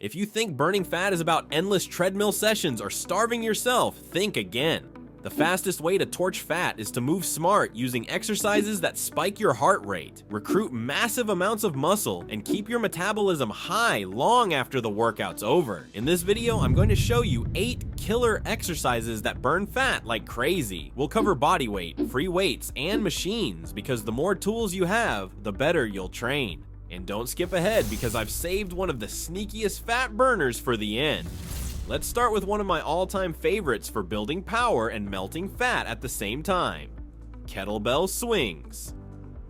If you think burning fat is about endless treadmill sessions or starving yourself, think again. The fastest way to torch fat is to move smart using exercises that spike your heart rate, recruit massive amounts of muscle, and keep your metabolism high long after the workout's over. In this video, I'm going to show you 8 killer exercises that burn fat like crazy. We'll cover body weight, free weights, and machines because the more tools you have, the better you'll train. And don't skip ahead because I've saved one of the sneakiest fat burners for the end. Let's start with one of my all-time favorites for building power and melting fat at the same time: kettlebell swings.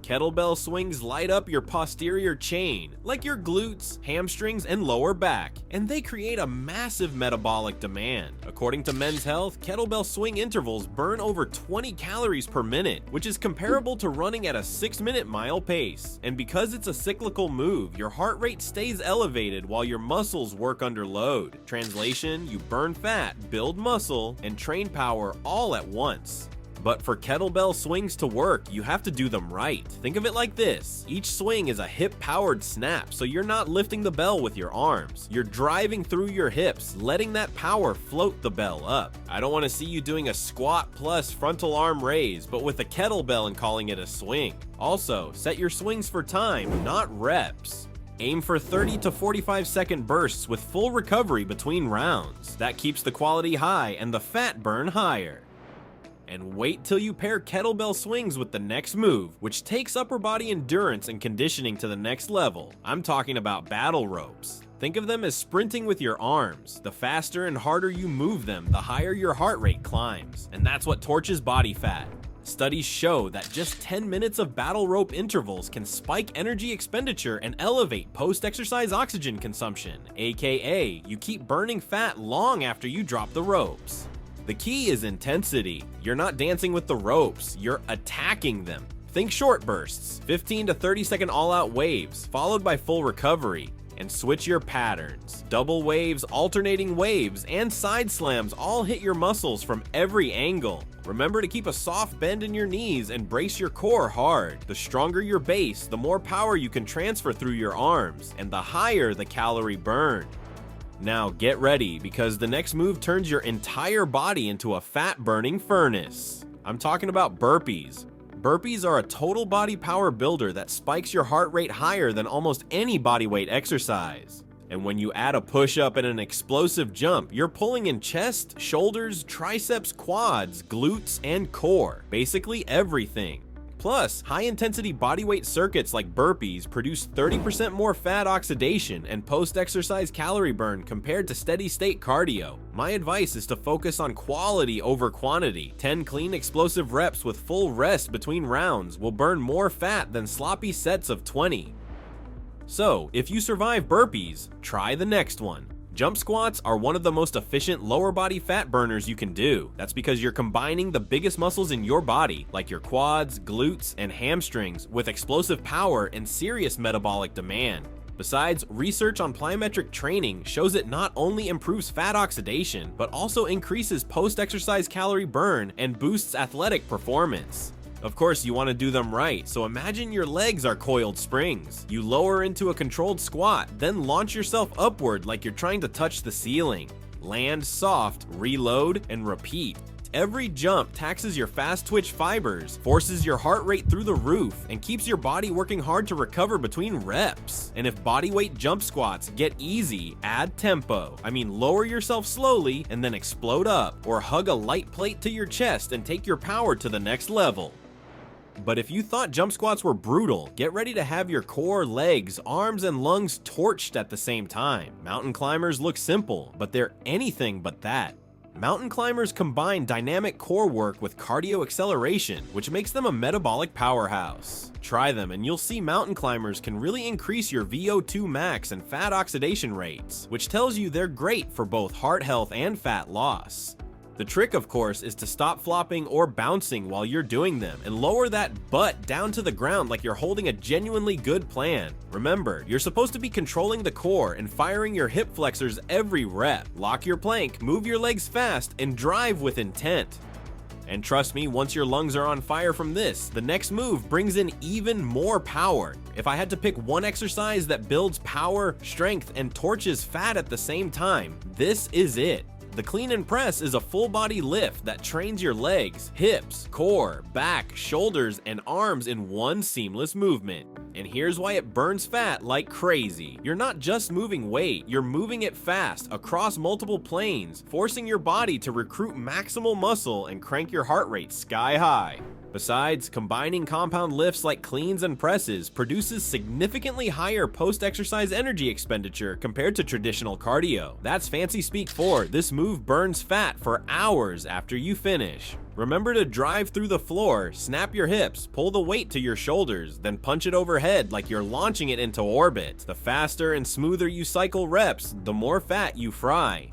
Kettlebell swings light up your posterior chain, like your glutes, hamstrings, and lower back, and they create a massive metabolic demand. According to Men's Health, kettlebell swing intervals burn over 20 calories per minute, which is comparable to running at a 6-minute mile pace. And because it's a cyclical move, your heart rate stays elevated while your muscles work under load. Translation: you burn fat, build muscle, and train power all at once. But for kettlebell swings to work, you have to do them right. Think of it like this: each swing is a hip-powered snap, so you're not lifting the bell with your arms. You're driving through your hips, letting that power float the bell up. I don't want to see you doing a squat plus frontal arm raise, but with a kettlebell and calling it a swing. Also, set your swings for time, not reps. Aim for 30 to 45 second bursts with full recovery between rounds. That keeps the quality high and the fat burn higher. And wait till you pair kettlebell swings with the next move, which takes upper body endurance and conditioning to the next level. I'm talking about battle ropes. Think of them as sprinting with your arms. The faster and harder you move them, the higher your heart rate climbs. And that's what torches body fat. Studies show that just 10 minutes of battle rope intervals can spike energy expenditure and elevate post-exercise oxygen consumption, aka you keep burning fat long after you drop the ropes. The key is intensity. You're not dancing with the ropes, you're attacking them. Think short bursts, 15 to 30 second all-out waves, followed by full recovery. And switch your patterns. Double waves, alternating waves, and side slams all hit your muscles from every angle. Remember to keep a soft bend in your knees and brace your core hard. The stronger your base, the more power you can transfer through your arms, and the higher the calorie burn. Now get ready, because the next move turns your entire body into a fat-burning furnace. I'm talking about burpees. Burpees are a total body power builder that spikes your heart rate higher than almost any bodyweight exercise. And when you add a push-up and an explosive jump, you're pulling in chest, shoulders, triceps, quads, glutes, and core. Basically everything. Plus, high-intensity bodyweight circuits like burpees produce 30% more fat oxidation and post-exercise calorie burn compared to steady-state cardio. My advice is to focus on quality over quantity. 10 clean explosive reps with full rest between rounds will burn more fat than sloppy sets of 20. So, if you survive burpees, try the next one. Jump squats are one of the most efficient lower body fat burners you can do. That's because you're combining the biggest muscles in your body, like your quads, glutes, and hamstrings, with explosive power and serious metabolic demand. Besides, research on plyometric training shows it not only improves fat oxidation, but also increases post-exercise calorie burn and boosts athletic performance. Of course, you want to do them right, so imagine your legs are coiled springs. You lower into a controlled squat, then launch yourself upward like you're trying to touch the ceiling. Land soft, reload, and repeat. Every jump taxes your fast twitch fibers, forces your heart rate through the roof, and keeps your body working hard to recover between reps. And if bodyweight jump squats get easy, add tempo. I mean, lower yourself slowly and then explode up, or hug a light plate to your chest and take your power to the next level. But if you thought jump squats were brutal, get ready to have your core, legs, arms, and lungs torched at the same time. Mountain climbers look simple, but they're anything but that. Mountain climbers combine dynamic core work with cardio acceleration, which makes them a metabolic powerhouse. Try them and you'll see mountain climbers can really increase your VO2 max and fat oxidation rates, which tells you they're great for both heart health and fat loss. The trick, of course, is to stop flopping or bouncing while you're doing them and lower that butt down to the ground like you're holding a genuinely good plan. Remember, you're supposed to be controlling the core and firing your hip flexors every rep. Lock your plank, move your legs fast, and drive with intent. And trust me, once your lungs are on fire from this, the next move brings in even more power. If I had to pick one exercise that builds power, strength, and torches fat at the same time, this is it. The clean and press is a full body lift that trains your legs, hips, core, back, shoulders, and arms in one seamless movement. And here's why it burns fat like crazy. You're not just moving weight, you're moving it fast across multiple planes, forcing your body to recruit maximal muscle and crank your heart rate sky high. Besides, combining compound lifts like cleans and presses produces significantly higher post-exercise energy expenditure compared to traditional cardio. That's fancy speak for this move burns fat for hours after you finish. Remember to drive through the floor, snap your hips, pull the weight to your shoulders, then punch it overhead like you're launching it into orbit. The faster and smoother you cycle reps, the more fat you fry.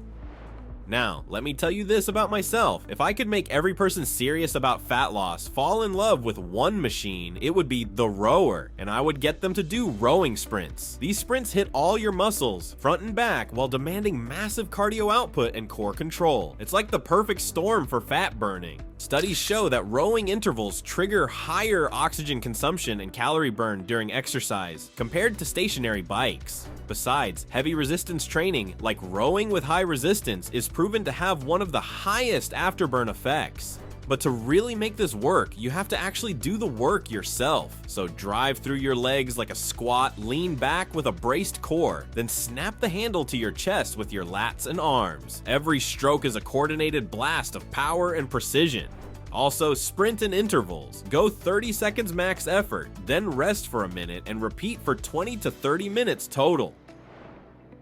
Now, let me tell you this about myself. If I could make every person serious about fat loss fall in love with one machine, it would be the rower, and I would get them to do rowing sprints. These sprints hit all your muscles, front and back, while demanding massive cardio output and core control. It's like the perfect storm for fat burning. Studies show that rowing intervals trigger higher oxygen consumption and calorie burn during exercise compared to stationary bikes. Besides, heavy resistance training, like rowing with high resistance, is proven to have one of the highest afterburn effects. But to really make this work, you have to actually do the work yourself. So drive through your legs like a squat, lean back with a braced core, then snap the handle to your chest with your lats and arms. Every stroke is a coordinated blast of power and precision. Also, sprint in intervals. Go 30 seconds max effort, then rest for a minute and repeat for 20 to 30 minutes total.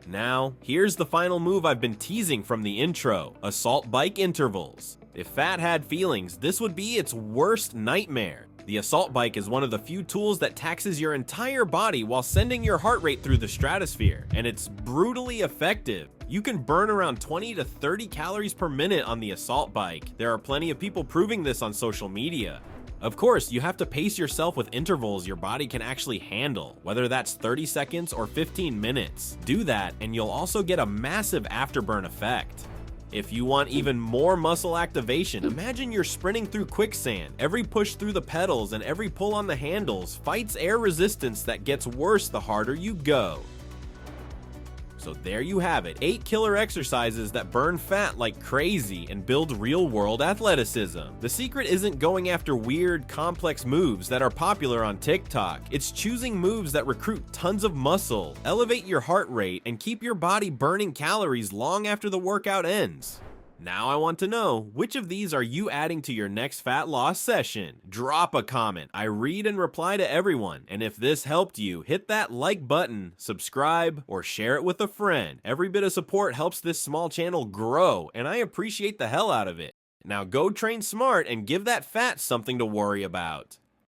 Now, here's the final move I've been teasing from the intro, assault bike intervals. If fat had feelings, this would be its worst nightmare. The assault bike is one of the few tools that taxes your entire body while sending your heart rate through the stratosphere, and it's brutally effective. You can burn around 20 to 30 calories per minute on the assault bike. There are plenty of people proving this on social media. Of course, you have to pace yourself with intervals your body can actually handle, whether that's 30 seconds or 15 minutes. Do that, and you'll also get a massive afterburn effect. If you want even more muscle activation, imagine you're sprinting through quicksand. Every push through the pedals and every pull on the handles fights air resistance that gets worse the harder you go. So there you have it, 8 killer exercises that burn fat like crazy and build real-world athleticism. The secret isn't going after weird, complex moves that are popular on TikTok. It's choosing moves that recruit tons of muscle, elevate your heart rate, and keep your body burning calories long after the workout ends. Now I want to know, which of these are you adding to your next fat loss session? Drop a comment. I read and reply to everyone. And if this helped you, hit that like button, subscribe, or share it with a friend. Every bit of support helps this small channel grow, and I appreciate the hell out of it. Now go train smart and give that fat something to worry about.